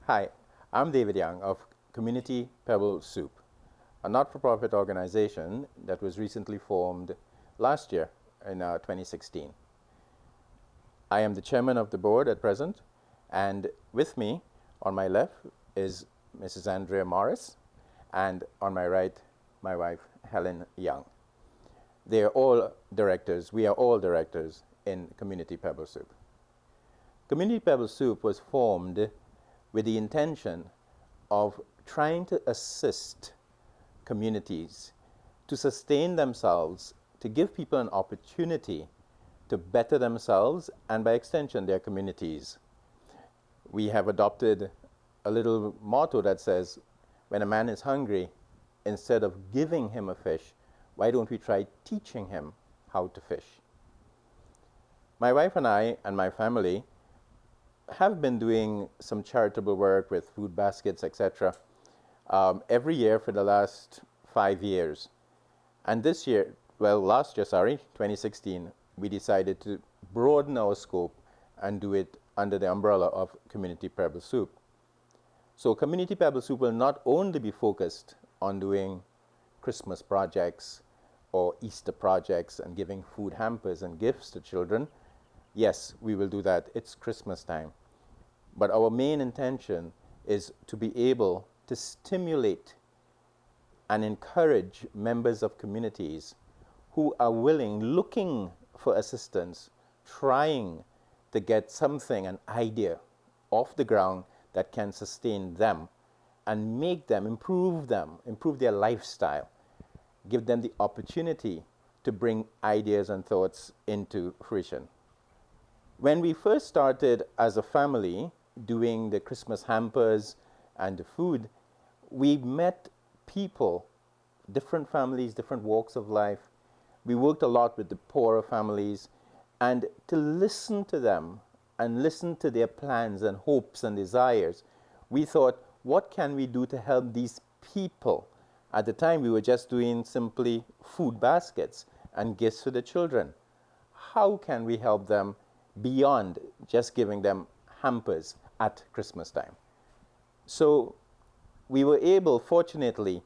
Hi, I'm David Young of Community Pebble Soup, a not-for-profit organization that was recently formed last year in 2016. I am the chairman of the board at present, and with me on my left is Mrs. Andrea Morris, and on my right, my wife, Helen Young. They are all directors, we are all directors in Community Pebble Soup. Community Pebble Soup was formed with the intention of trying to assist communities to sustain themselves, to give people an opportunity to better themselves and by extension their communities. We have adopted a little motto that says, when a man is hungry, instead of giving him a fish, why don't we try teaching him how to fish? My wife and I and my family have been doing some charitable work with food baskets, etc., every year for the last 5 years. And this year, last year, 2016, we decided to broaden our scope and do it under the umbrella of Community Pebble Soup. So Community Pebble Soup will not only be focused on doing Christmas projects or Easter projects and giving food hampers and gifts to children. Yes, we will do that. It's Christmas time. But our main intention is to be able to stimulate and encourage members of communities who are willing, looking for assistance, trying to get something, an idea off the ground that can sustain them and make them, improve their lifestyle, give them the opportunity to bring ideas and thoughts into fruition. When we first started as a family doing the Christmas hampers and the food, we met people, different families, different walks of life. We worked a lot with the poorer families, and to listen to them and listen to their plans and hopes and desires, we thought, what can we do to help these people? At the time, we were just doing simply food baskets and gifts for the children. How can we help them beyond just giving them hampers at Christmas time? So we were able, fortunately,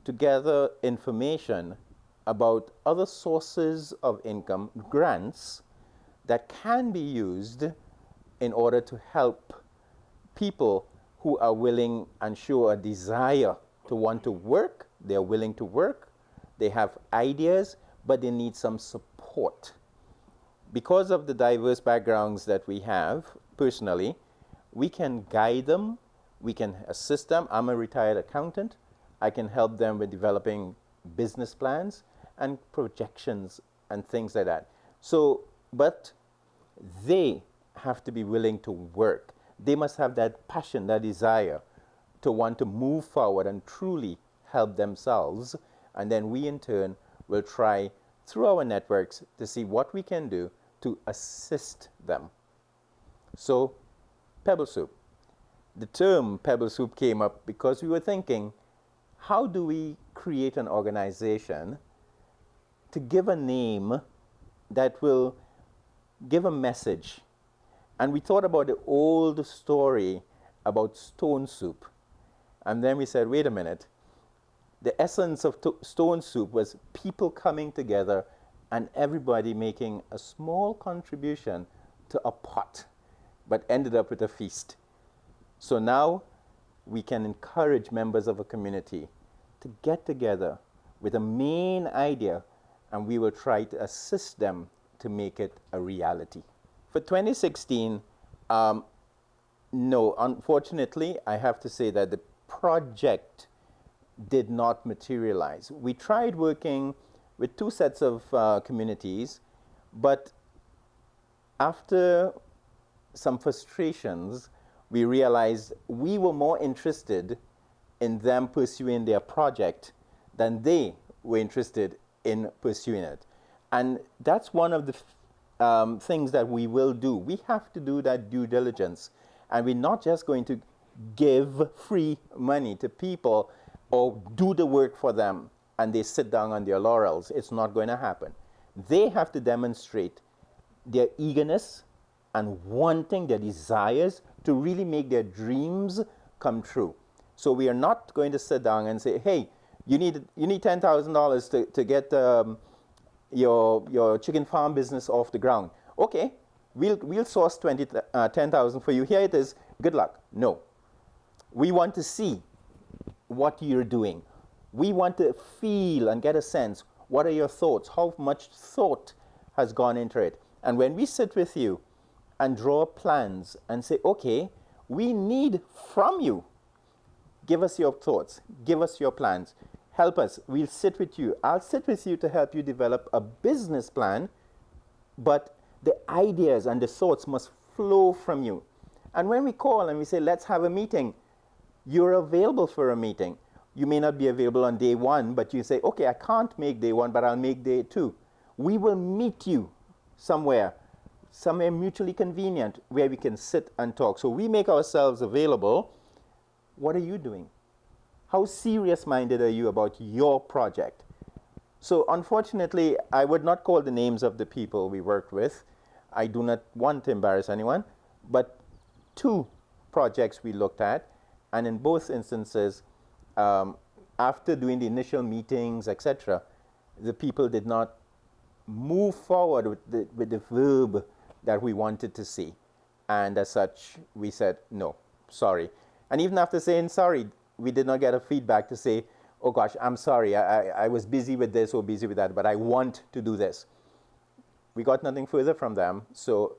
to gather information about other sources of income, grants, that can be used in order to help people who are willing and show a desire to want to work. They're willing to work, they have ideas, but they need some support. Because of the diverse backgrounds that we have personally, we can guide them, we can assist them. I'm a retired accountant. I can help them with developing business plans and projections and things like that. So, but they have to be willing to work. They must have that passion, that desire to want to move forward and truly help themselves. And then we in turn will try through our networks to see what we can do to assist them. So, Pebble Soup. The term Pebble Soup came up because we were thinking, how do we create an organization to give a name that will give a message? And we thought about the old story about stone soup. And then we said, wait a minute. The essence of stone soup was people coming together and everybody making a small contribution to a pot, but ended up with a feast. So now we can encourage members of a community to get together with a main idea, and we will try to assist them to make it a reality. For 2016, no, unfortunately, I have to say that the project did not materialize. We tried working with 2 sets of communities, but after some frustrations, we realized we were more interested in them pursuing their project than they were interested in pursuing it. And that's one of the things that we will do. We have to do that due diligence. And we're not just going to give free money to people or do the work for them and they sit down on their laurels. It's not going to happen. They have to demonstrate their eagerness and wanting, their desires to really make their dreams come true. So we are not going to sit down and say, hey, you need $10,000 to get your chicken farm business off the ground. Okay, we'll source 10,000 for you. Here it is. Good luck. No. We want to see what you're doing. We want to feel and get a sense. What are your thoughts? How much thought has gone into it? And when we sit with you and draw plans and say, okay, we need from you, give us your thoughts, give us your plans, help us, we'll sit with you. I'll sit with you to help you develop a business plan, but the ideas and the thoughts must flow from you. And when we call and we say, let's have a meeting, you're available for a meeting. You may not be available on day one, but you say, okay, I can't make day one, but I'll make day two. We will meet you somewhere mutually convenient where we can sit and talk. So we make ourselves available. What are you doing? How serious-minded are you about your project? So unfortunately, I would not call the names of the people we worked with. I do not want to embarrass anyone, but 2 projects we looked at, and in both instances, after doing the initial meetings, etc., the people did not move forward with the verb that we wanted to see. And as such, we said, no, sorry. And even after saying sorry, we did not get a feedback to say, oh gosh, I'm sorry, I was busy with this or busy with that, but I want to do this. We got nothing further from them, so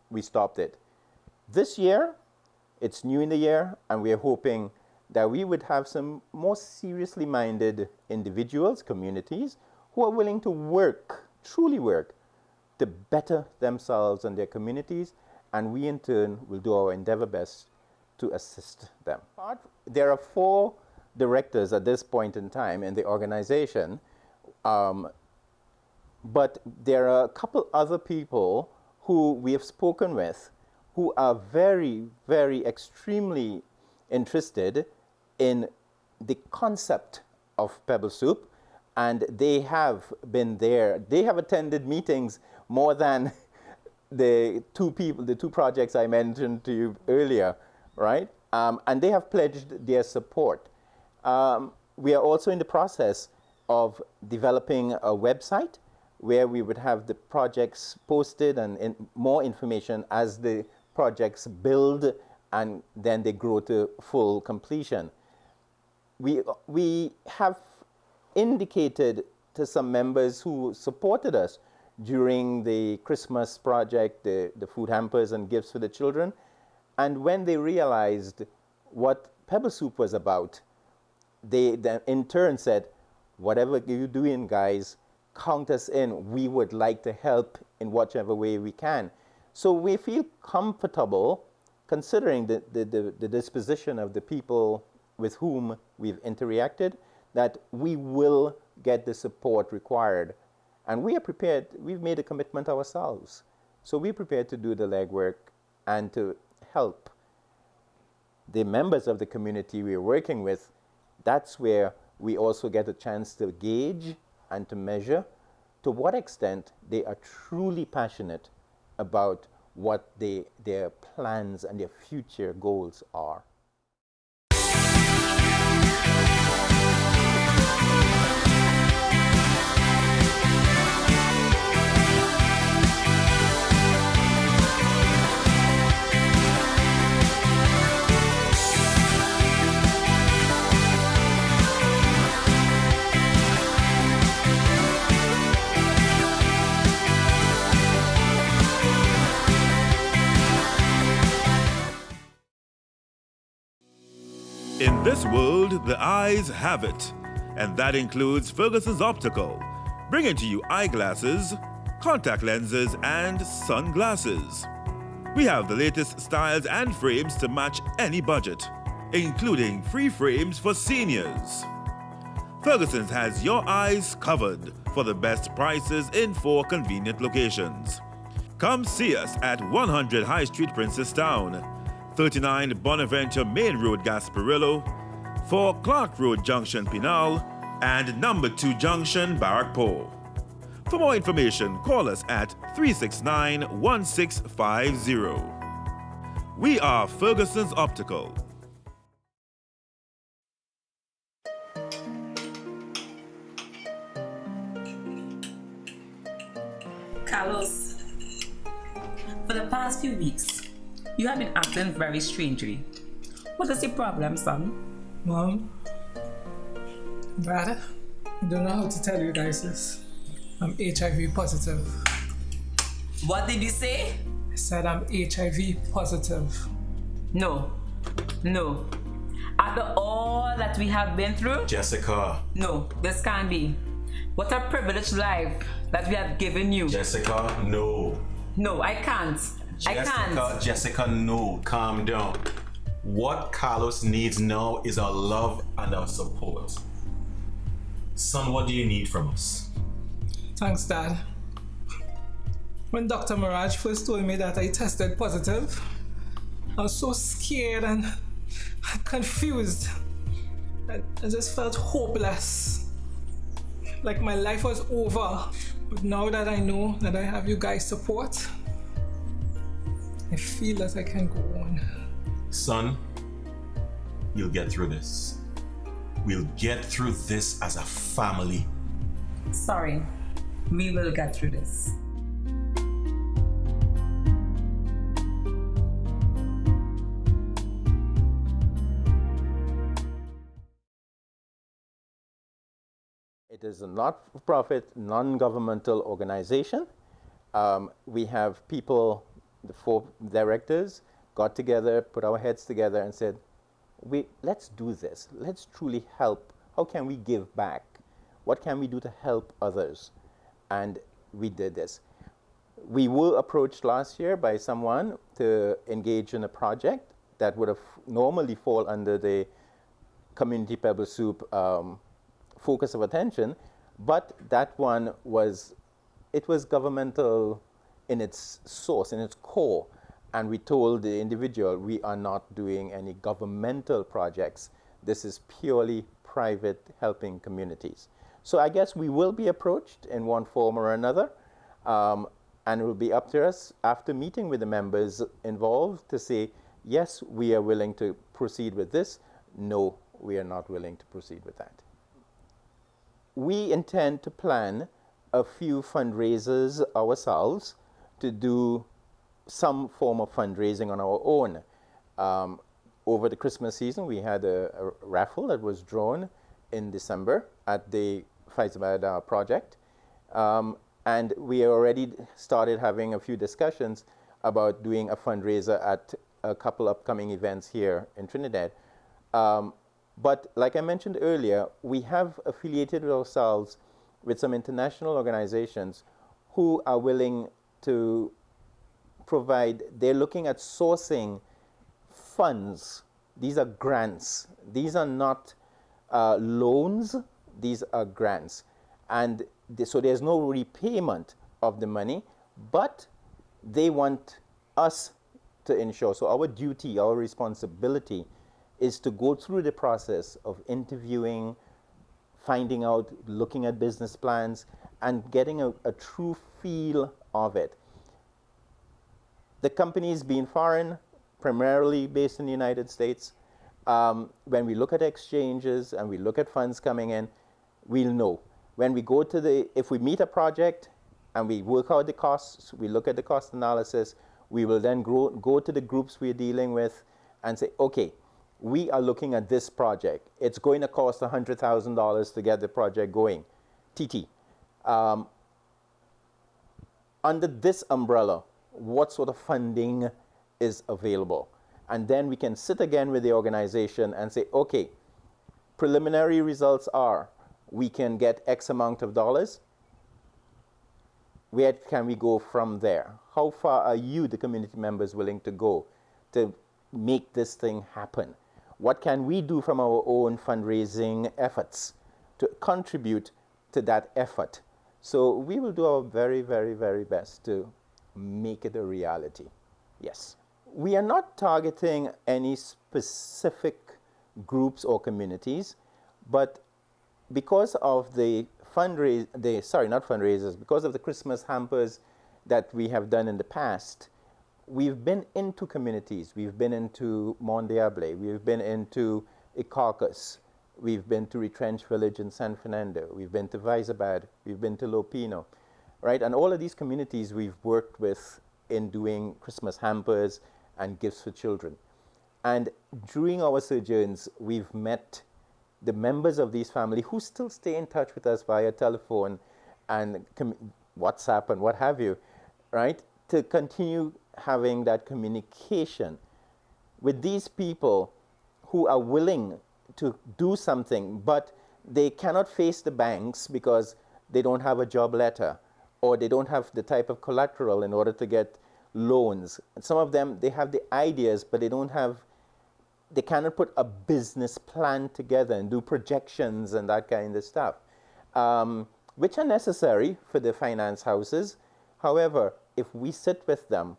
we stopped it. This year, it's new in the year, and we're hoping that we would have some more seriously minded individuals, communities, who are willing to work, truly work, to better themselves and their communities, and we in turn will do our endeavor best to assist them. There are 4 directors at this point in time in the organization, but there are a couple other people who we have spoken with who are very, very extremely interested in the concept of Pebble Soup, and they have been there. They have attended meetings more than the 2 projects I mentioned to you earlier, right? And they have pledged their support. We are also in the process of developing a website where we would have the projects posted and more information as the projects build and then they grow to full completion. We have indicated to some members who supported us during the Christmas project, the food hampers and gifts for the children, and when they realized what Pebble Soup was about, they then in turn said, whatever you're doing, guys, count us in. We would like to help in whichever way we can. So we feel comfortable considering the disposition of the people with whom we've interacted, that we will get the support required. And we are prepared, we've made a commitment ourselves. So we're prepared to do the legwork and to help the members of the community we're working with. That's where we also get a chance to gauge and to measure to what extent they are truly passionate about what their plans and their future goals are. In this world, the eyes have it, and that includes Ferguson's Optical, bringing to you eyeglasses, contact lenses, and sunglasses. We have the latest styles and frames to match any budget, including free frames for seniors. Ferguson's has your eyes covered for the best prices in 4 convenient locations. Come see us at 100 High Street, Princestown, 39 Bonaventure Main Road, Gasparillo, 4 Clark Road, Junction Pinal, and number 2 Junction Barrackpore. For more information, call us at 369-1650. We are Ferguson's Optical. past few weeks, you have been acting very strangely. What is the problem, son? Mom, Dad, I don't know how to tell you guys this. I'm HIV positive. What did you say? I said I'm HIV positive. No. After all that we have been through? Jessica. No, this can't be. What a privileged life that we have given you. Jessica, no. No, I can't. Jessica, no. Calm down. What Carlos needs now is our love and our support. Son, what do you need from us? Thanks, Dad. When Dr. Mirage first told me that I tested positive, I was so scared and confused. I just felt hopeless. Like my life was over. But now that I know that I have you guys' support, I feel that I can go on. Son, you'll get through this. We'll get through this as a family. Sorry, we will get through this. It is a not-for-profit, non-governmental organization. We have people, the 4 directors, got together, put our heads together and said, let's do this. Let's truly help. How can we give back? What can we do to help others? And we did this. We were approached last year by someone to engage in a project that would have normally fall under the Community Pebble Soup focus of attention, but that one was governmental in its source, in its core. And we told the individual, we are not doing any governmental projects. This is purely private, helping communities. So I guess we will be approached in one form or another, and it will be up to us after meeting with the members involved to say, yes, we are willing to proceed with this. No, we are not willing to proceed with that. We intend to plan a few fundraisers ourselves to do some form of fundraising on our own. Over the Christmas season, we had a raffle that was drawn in December at the Faizabad project. And we already started having a few discussions about doing a fundraiser at a couple upcoming events here in Trinidad. But like I mentioned earlier, we have affiliated ourselves with some international organizations who are willing to provide, they're looking at sourcing funds. These are grants. These are not loans, these are grants. And so there's no repayment of the money, but they want us to ensure. So our duty, our responsibility is to go through the process of interviewing, finding out, looking at business plans, and getting a true feel of it. The companies being foreign, primarily based in the United States, when we look at exchanges and we look at funds coming in, we'll know. When we go to if we meet a project and we work out the costs, we look at the cost analysis, we will then go to the groups we're dealing with and say, okay, we are looking at this project. It's going to cost $100,000 to get the project going. TT. Under this umbrella, what sort of funding is available? And then we can sit again with the organization and say, okay, preliminary results are, we can get X amount of dollars. Where can we go from there? How far are you, the community members, willing to go to make this thing happen? What can we do from our own fundraising efforts to contribute to that effort? So we will do our very, very, very best to make it a reality. Yes. We are not targeting any specific groups or communities, but because of the because of the Christmas hampers that we have done in the past, we've been into communities. We've been into Mont Diable. We've been into Icarcus. We've been to Retrenched Village in San Fernando. We've been to Faizabad. We've been to Lopino, right? And all of these communities we've worked with in doing Christmas hampers and gifts for children. And during our sojourns, we've met the members of these families who still stay in touch with us via telephone and WhatsApp and what have you, right? To continue having that communication with these people who are willing to do something, but they cannot face the banks because they don't have a job letter or they don't have the type of collateral in order to get loans. And some of them, they have the ideas, but they cannot put a business plan together and do projections and that kind of stuff, which are necessary for the finance houses. However, if we sit with them,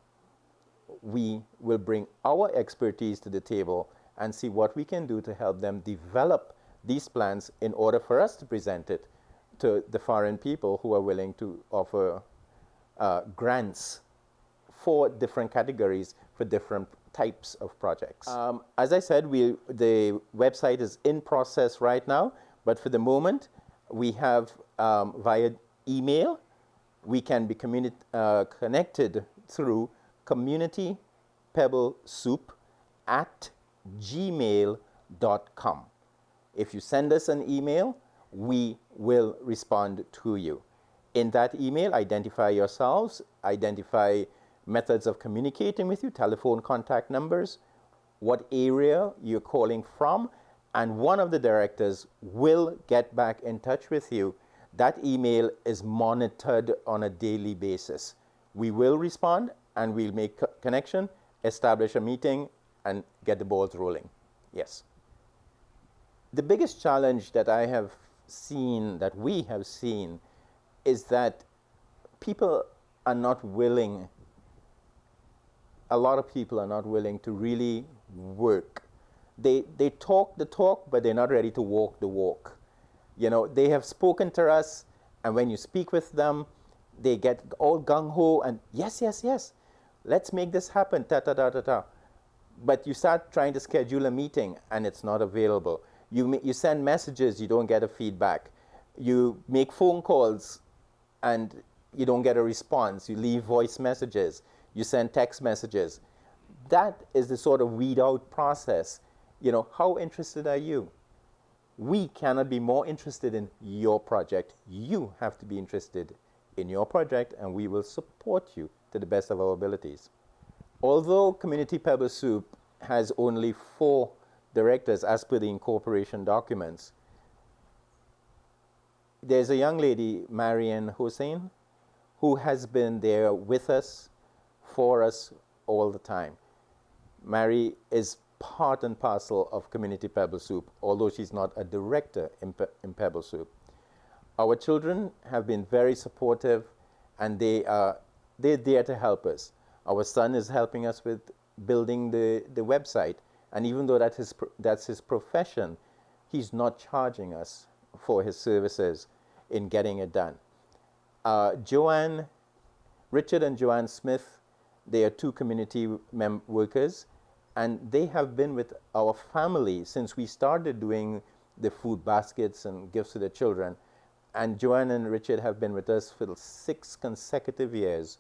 we will bring our expertise to the table and see what we can do to help them develop these plans in order for us to present it to the foreign people who are willing to offer grants for different categories for different types of projects. As I said, the website is in process right now, but for the moment, we have via email, we can be connected through communitypebblesoup@gmail.com. If you send us an email, we will respond to you. In that email, identify yourselves, identify methods of communicating with you, telephone contact numbers, what area you're calling from, and one of the directors will get back in touch with you. That email is monitored on a daily basis. We will respond and we'll make connection, establish a meeting, and get the balls rolling. Yes. The biggest challenge that I have seen, that we have seen, is that people are not willing, a lot of people are not willing to really work. They talk the talk, but they're not ready to walk the walk. You know, they have spoken to us, and when you speak with them, they get all gung-ho and yes, yes, yes, let's make this happen, ta-ta-ta-ta-ta. But you start trying to schedule a meeting, and it's not available. You send messages, you don't get a feedback. You make phone calls, and you don't get a response. You leave voice messages. You send text messages. That is the sort of weed out process. You know, how interested are you? We cannot be more interested in your project. You have to be interested in your project, and we will support you to the best of our abilities. Although Community Pebble Soup has only 4 directors as per the incorporation documents, there's a young lady, Marian Hussein, who has been there with us, for us, all the time. Mary is part and parcel of Community Pebble Soup, although she's not a director in Pebble Soup. Our children have been very supportive, and they're there to help us. Our son is helping us with building the website, and even though that's his profession, he's not charging us for his services in getting it done. Richard and Joanne Smith, they are 2 community workers, and they have been with our family since we started doing the food baskets and gifts to the children. And Joanne and Richard have been with us for 6 consecutive years.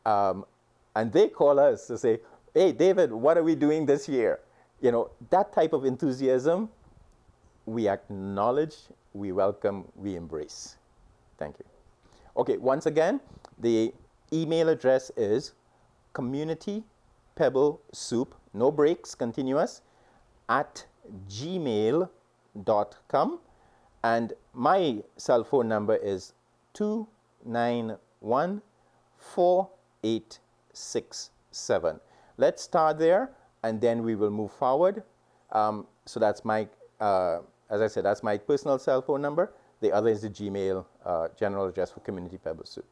And they call us to say, hey, David, what are we doing this year? You know, that type of enthusiasm, we acknowledge, we welcome, we embrace. Thank you. Okay, once again, the email address is communitypebblesoup, no breaks, continuous, @gmail.com. And my cell phone number is 291-4867. Let's start there, and then we will move forward. So that's my, as I said, that's my personal cell phone number. The other is the Gmail general address for Community Pebble Soup.